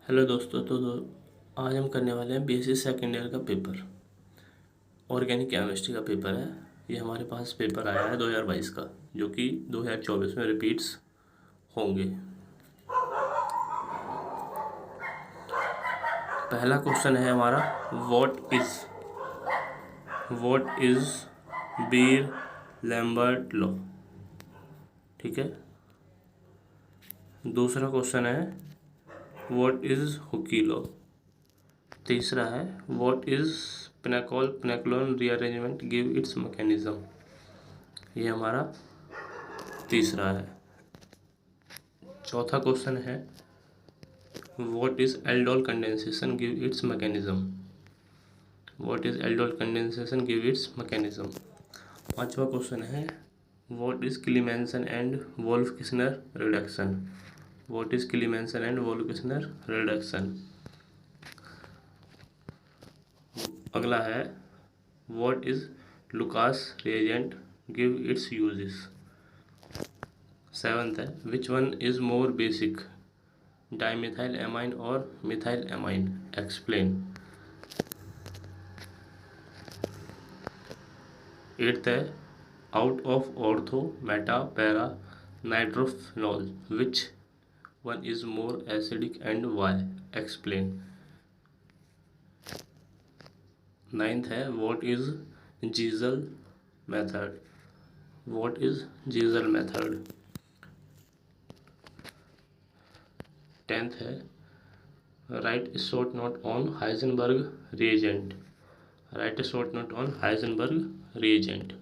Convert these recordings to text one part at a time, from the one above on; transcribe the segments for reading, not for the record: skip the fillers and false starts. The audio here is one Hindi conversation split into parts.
हेलो दोस्तों। आज हम करने वाले हैं बीएससी सेकेंड ईयर का पेपर। ऑर्गेनिक केमिस्ट्री का पेपर है। ये हमारे पास पेपर आया है 2022 का, जो कि 2024 में रिपीट्स होंगे। पहला क्वेश्चन है हमारा, what is Bir Lambert law. ठीक है। दूसरा क्वेश्चन है, व्हाट इज हुकी लॉ। तीसरा है, what is pinacol rearrangement, give its mechanism. ये हमारा तीसरा है। चौथा क्वेश्चन है, what is aldol condensation, give its mechanism. What is aldol condensation, give its mechanism. पांचवा क्वेश्चन है, what is Clemmensen and Wolff Kishner reduction. What is Clemmensen and Wolff Kishner reduction. अगला है, what is Lucas reagent, give its uses. Seventh है, which one is more basic, dimethyl amine और मिथाइल एमाइन, एक्सप्लेन। एट्थ है, out of ortho meta para nitrophenol which one is more acidic and why, explain. Ninth है, what is Zeisel method. What is Zeisel method. Tenth है, write short note on Heisenberg reagent. Write short note on Heisenberg reagent.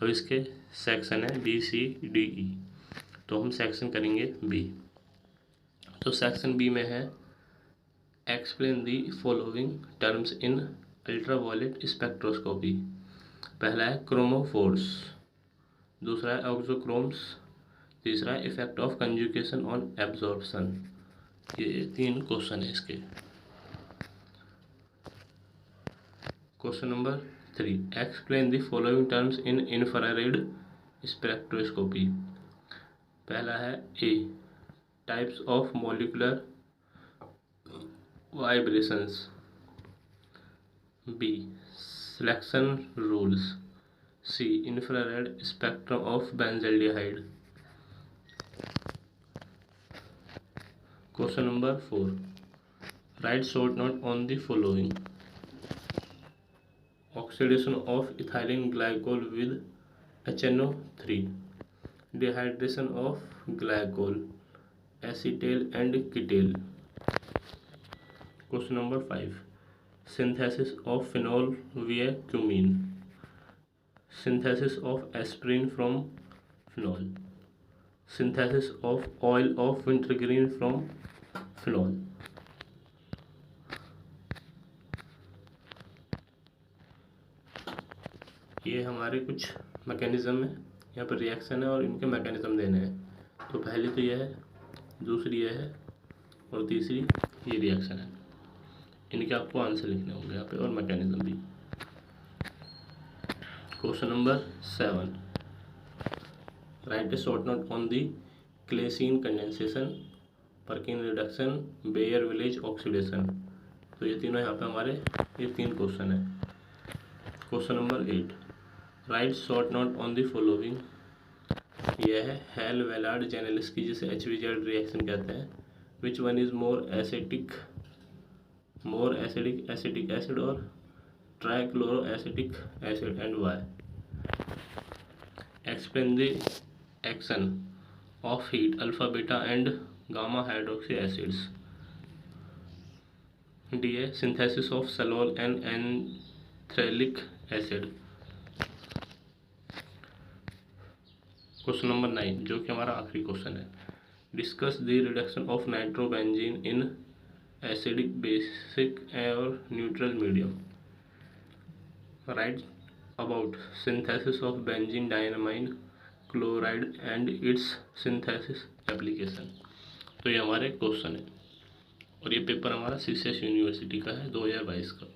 अब इसके सेक्शन है बी सी डी ई, तो हम सेक्शन करेंगे बी। तो सेक्शन बी में है, explain the following terms in ultraviolet spectroscopy. पहला है क्रोमोफोर्स, दूसरा है ऑक्सोक्रोम्स, तीसरा है effect of conjugation on absorption. ये तीन क्वेश्चन है इसके। Question number 3, explain the following terms in infrared spectroscopy. पहला है A, types of molecular vibrations. B, selection rules. C, infrared spectrum of benzaldehyde. Question number 4, write short note on the following. Oxidation of ethylene glycol with HNO3, dehydration of glycol, acetal and ketal. Question number 5, synthesis of phenol via cumene, synthesis of aspirin from phenol, synthesis of oil of wintergreen from phenol. ये हमारे कुछ मैकेनिज्म है, यहाँ पर रिएक्शन है और इनके मैकेनिज्म देने हैं। तो पहली तो यह है, दूसरी यह है और तीसरी ये रिएक्शन है। इनके आपको आंसर लिखने होंगे यहाँ पे और मैकेनिज्म भी। Question number 7, write a short note on the Claisen condensation, Perkin reduction, Baeyer Villiger oxidation. तो ये तीनों यहाँ पे हमारे ये तीन क्वेश्चन है। Question number 8, right short note on the following. यह है हेल वेलार्ड जेनेलिस्की, जिसे HVZ रिएक्शन कहते हैं। Which one is more acidic acetic acid और trichloro acetic acid and why. Explain the action of heat alpha beta and gamma hydroxy acids. D है synthesis of salol and anthranilic acid. Question number 9, जो कि हमारा आखिरी क्वेश्चन है, discuss the reduction of nitrobenzene in acidic, basic और neutral medium. Write about synthesis of benzene diamine chloride and its synthesis application. तो ये हमारे क्वेश्चन है और ये पेपर हमारा CCS यूनिवर्सिटी का है 2022 का।